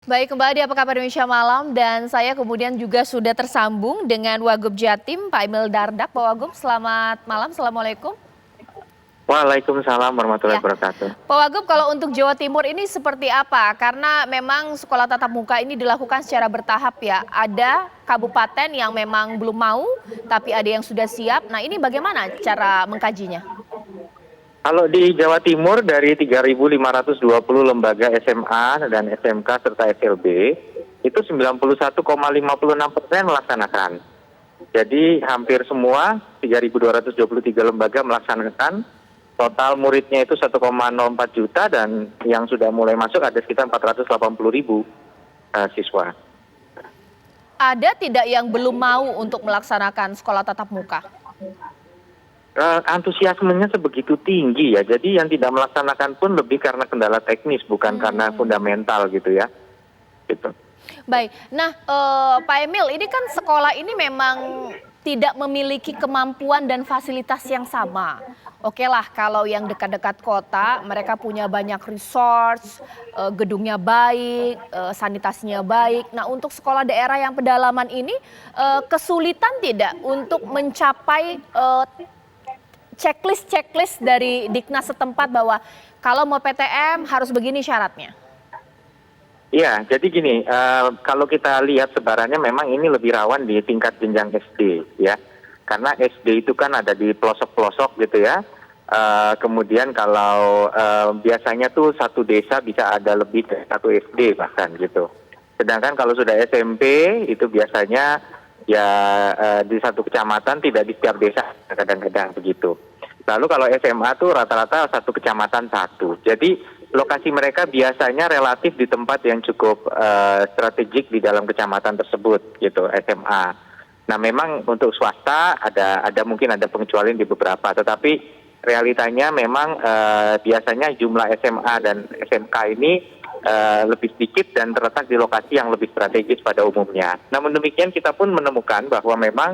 Baik, Mbak Adi, apa kabar Indonesia Malam? Dan saya kemudian juga sudah tersambung dengan Wagub Jatim, Pak Emil Dardak. Pak Wagub, selamat malam, Assalamualaikum. Waalaikumsalam warahmatullahi Ya, wabarakatuh. Pak Wagub, kalau untuk Jawa Timur ini seperti apa? Karena memang sekolah tatap muka ini dilakukan secara bertahap ya. Ada kabupaten yang memang belum mau, tapi ada yang sudah siap. Nah, ini bagaimana cara mengkajinya? Kalau di Jawa Timur dari 3.520 lembaga SMA dan SMK serta SLB, itu 91,56% melaksanakan. Jadi hampir semua 3.223 lembaga melaksanakan. Total muridnya itu 1,04 juta dan yang sudah mulai masuk ada sekitar 480.000 siswa. Ada tidak yang belum mau untuk melaksanakan sekolah tatap muka? Antusiasmenya sebegitu tinggi ya, jadi yang tidak melaksanakan pun lebih karena kendala teknis, bukan karena fundamental gitu ya. Gitu. Baik, nah Pak Emil, ini kan sekolah ini memang tidak memiliki kemampuan dan fasilitas yang sama. Oke lah, kalau yang dekat-dekat kota, mereka punya banyak resource, gedungnya baik, sanitasinya baik. Nah, untuk sekolah daerah yang pedalaman ini, kesulitan tidak untuk mencapai checklist dari Diknas setempat bahwa kalau mau PTM harus begini syaratnya? Iya, jadi gini, kalau kita lihat sebarannya memang ini lebih rawan di tingkat jenjang SD ya. Karena SD itu kan ada di pelosok-pelosok gitu ya. Kemudian kalau biasanya tuh satu desa bisa ada lebih dari satu SD bahkan gitu. Sedangkan kalau sudah SMP itu biasanya ya di satu kecamatan, tidak di setiap desa kadang-kadang begitu. Lalu kalau SMA tuh rata-rata satu kecamatan satu. Jadi lokasi mereka biasanya relatif di tempat yang cukup strategik di dalam kecamatan tersebut gitu, SMA. Nah, memang untuk swasta ada mungkin ada pengecualian di beberapa, tetapi realitanya memang biasanya jumlah SMA dan SMK ini lebih sedikit dan terletak di lokasi yang lebih strategis pada umumnya. Namun demikian kita pun menemukan bahwa memang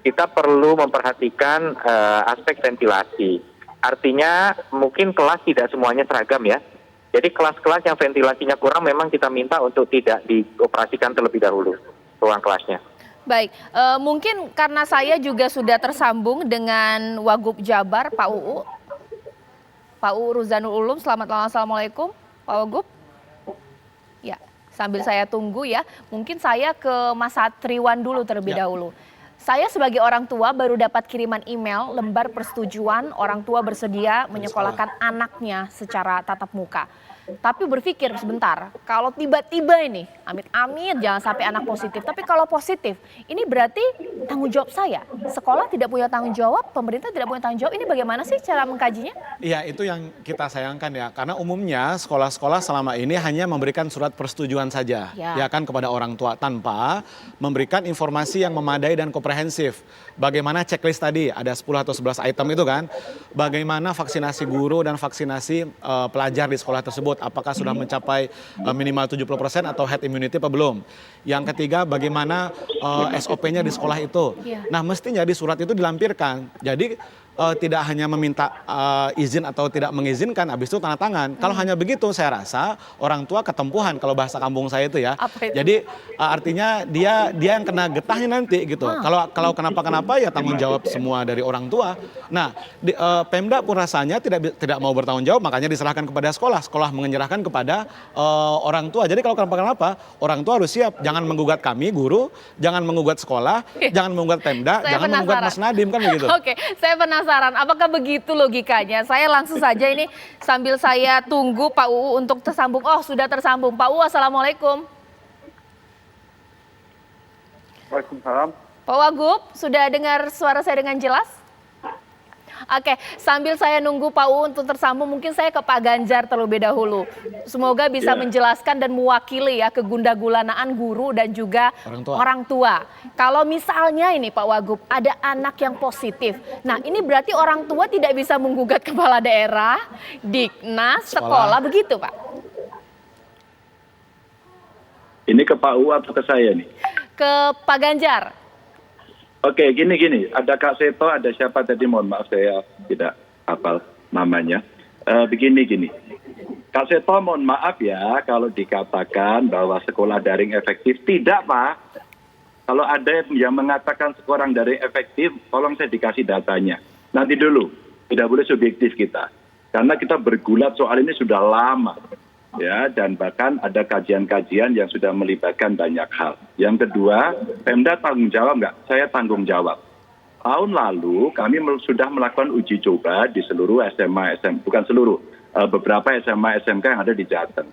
kita perlu memperhatikan aspek ventilasi. Artinya mungkin kelas tidak semuanya seragam ya. Jadi kelas-kelas yang ventilasinya kurang memang kita minta untuk tidak dioperasikan terlebih dahulu ruang kelasnya. Baik, mungkin karena saya juga sudah tersambung dengan Wagub Jabar, Pak UU. Pak UU Ruzanul Ulum, selamat malam, Assalamualaikum, Pak Wagub. Ya, sambil saya tunggu ya, mungkin saya ke Mas Satriwan dulu terlebih dahulu. Saya sebagai orang tua baru dapat kiriman email lembar persetujuan orang tua bersedia menyekolahkan anaknya secara tatap muka. Tapi berpikir sebentar, kalau tiba-tiba ini, amit-amit jangan sampai anak positif. Tapi kalau positif, ini berarti tanggung jawab saya. Sekolah tidak punya tanggung jawab, pemerintah tidak punya tanggung jawab. Ini bagaimana sih cara mengkajinya? Iya, itu yang kita sayangkan ya. Karena umumnya sekolah-sekolah selama ini hanya memberikan surat persetujuan saja. Ya kan, kepada orang tua tanpa memberikan informasi yang memadai dan komprehensif. Bagaimana checklist tadi, ada 10 atau 11 item itu kan. Bagaimana vaksinasi guru dan vaksinasi pelajar di sekolah tersebut. Apakah sudah mencapai minimal 70% atau herd immunity apa belum. Yang ketiga, bagaimana SOP-nya di sekolah itu. Nah, mestinya di surat itu dilampirkan. Jadi tidak hanya meminta izin atau tidak mengizinkan, habis itu tanda tangan. Kalau hanya begitu, saya rasa orang tua ketempuhan kalau bahasa kampung saya itu ya. Jadi artinya dia yang kena getahnya nanti gitu. Kalau kenapa-kenapa ya tanggung jawab semua dari orang tua. Nah, Pemda pun rasanya tidak mau bertanggung jawab, makanya diserahkan kepada sekolah. Sekolah menyerahkan kepada orang tua. Jadi kalau kenapa-kenapa, orang tua harus siap. Jangan menggugat kami, guru, jangan menggugat sekolah, jangan menggugat Pemda, jangan menggugat Mas Nadiem kan begitu. Oke, saya penasaran, apakah begitu logikanya? Saya langsung saja ini sambil saya tunggu Pak UU untuk tersambung. Oh, sudah tersambung. Pak UU, Assalamualaikum. Waalaikumsalam. Pak Wagub, sudah dengar suara saya dengan jelas? Oke, sambil saya nunggu Pak UU untuk tersambung, mungkin saya ke Pak Ganjar terlebih dahulu. Semoga bisa menjelaskan dan mewakili ya kegundagulanaan guru dan juga orang tua. Kalau misalnya ini Pak Wagub, ada anak yang positif. Nah, ini berarti orang tua tidak bisa menggugat kepala daerah, Diknas, sekolah begitu Pak? Ini ke Pak UU atau ke saya nih? Ke Pak Ganjar. Oke, gini. Ada Kak Seto, ada siapa tadi? Mohon maaf saya tidak hafal namanya. Begini. Kak Seto, mohon maaf ya kalau dikatakan bahwa sekolah daring efektif. Tidak, Pak. Kalau ada yang mengatakan sekolah daring efektif, tolong saya dikasih datanya. Nanti dulu, tidak boleh subjektif kita. Karena kita bergulat soal ini sudah lama. Ya, dan bahkan ada kajian-kajian yang sudah melibatkan banyak hal. Yang kedua, Pemda tanggung jawab nggak? Saya tanggung jawab. Tahun lalu kami sudah melakukan uji coba di seluruh SMA, bukan seluruh, beberapa SMA, SMK yang ada di Jateng.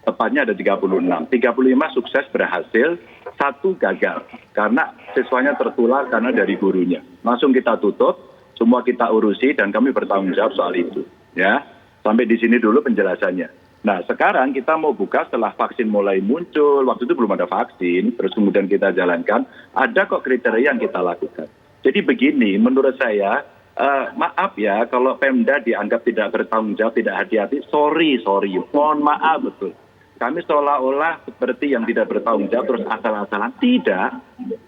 Tepatnya ada 36. 35 sukses berhasil, 1 gagal. Karena siswanya tertular karena dari gurunya. Langsung kita tutup, semua kita urusi dan kami bertanggung jawab soal itu. Ya, sampai di sini dulu penjelasannya. Nah, sekarang kita mau buka setelah vaksin mulai muncul. Waktu itu belum ada vaksin, terus kemudian kita jalankan. Ada kok kriteria yang kita lakukan. Jadi begini, menurut saya, maaf ya kalau Pemda dianggap tidak bertanggung jawab, tidak hati-hati. Sorry, mohon maaf betul. Kami seolah-olah seperti yang tidak bertanggung jawab terus asal-asalan. Tidak,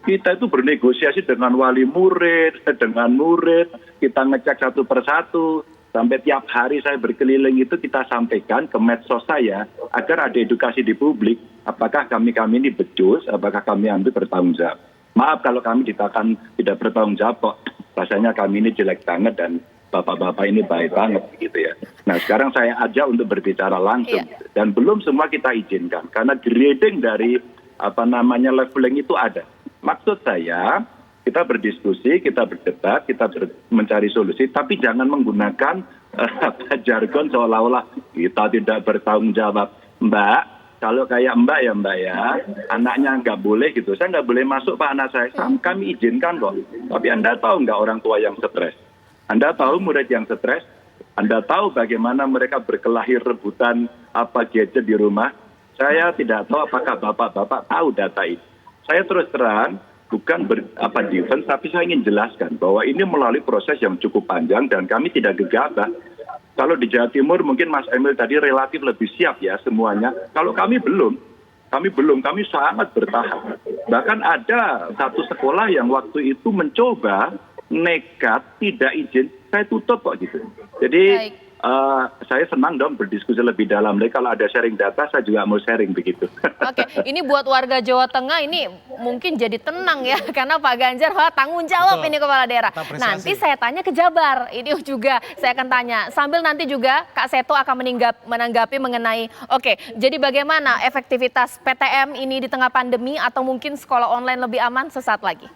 kita itu bernegosiasi dengan wali murid, dengan murid. Kita ngecek satu persatu. Sampai tiap hari saya berkeliling itu kita sampaikan ke medsos saya agar ada edukasi di publik. Apakah kami ini becus, apakah kami ambil bertanggung jawab. Maaf kalau kami dikatakan tidak bertanggung jawab kok. Rasanya kami ini jelek banget dan bapak-bapak ini baik banget gitu ya. Nah sekarang saya ajak untuk berbicara langsung. Dan belum semua kita izinkan. Karena grading dari leveling itu ada. Maksud saya kita berdiskusi, kita berdebat, kita mencari solusi. Tapi jangan menggunakan jargon seolah-olah kita tidak bertanggung jawab. Mbak, kalau kayak Mbak ya, anaknya nggak boleh gitu. Saya nggak boleh masuk Pak anak saya. Kami izinkan kok. Tapi Anda tahu nggak orang tua yang stres? Anda tahu murid yang stres? Anda tahu bagaimana mereka berkelahi rebutan gadget di rumah? Saya tidak tahu apakah bapak-bapak tahu data ini. Saya terus terang bukan defense, tapi saya ingin jelaskan bahwa ini melalui proses yang cukup panjang dan kami tidak gegabah. Kalau di Jawa Timur mungkin Mas Emil tadi relatif lebih siap ya semuanya. Kalau kami belum, kami sangat bertahap. Bahkan ada satu sekolah yang waktu itu mencoba nekat tidak izin, saya tutup kok gitu. Jadi saya senang dong berdiskusi lebih dalam. Jadi kalau ada sharing data, saya juga mau sharing begitu. Oke, ini buat warga Jawa Tengah ini mungkin jadi tenang ya, karena Pak Ganjar tanggung jawab ini kepala daerah. Nanti saya tanya ke Jabar, ini juga saya akan tanya. Sambil nanti juga Kak Seto akan menanggapi mengenai, jadi bagaimana efektivitas PTM ini di tengah pandemi atau mungkin sekolah online lebih aman sesaat lagi.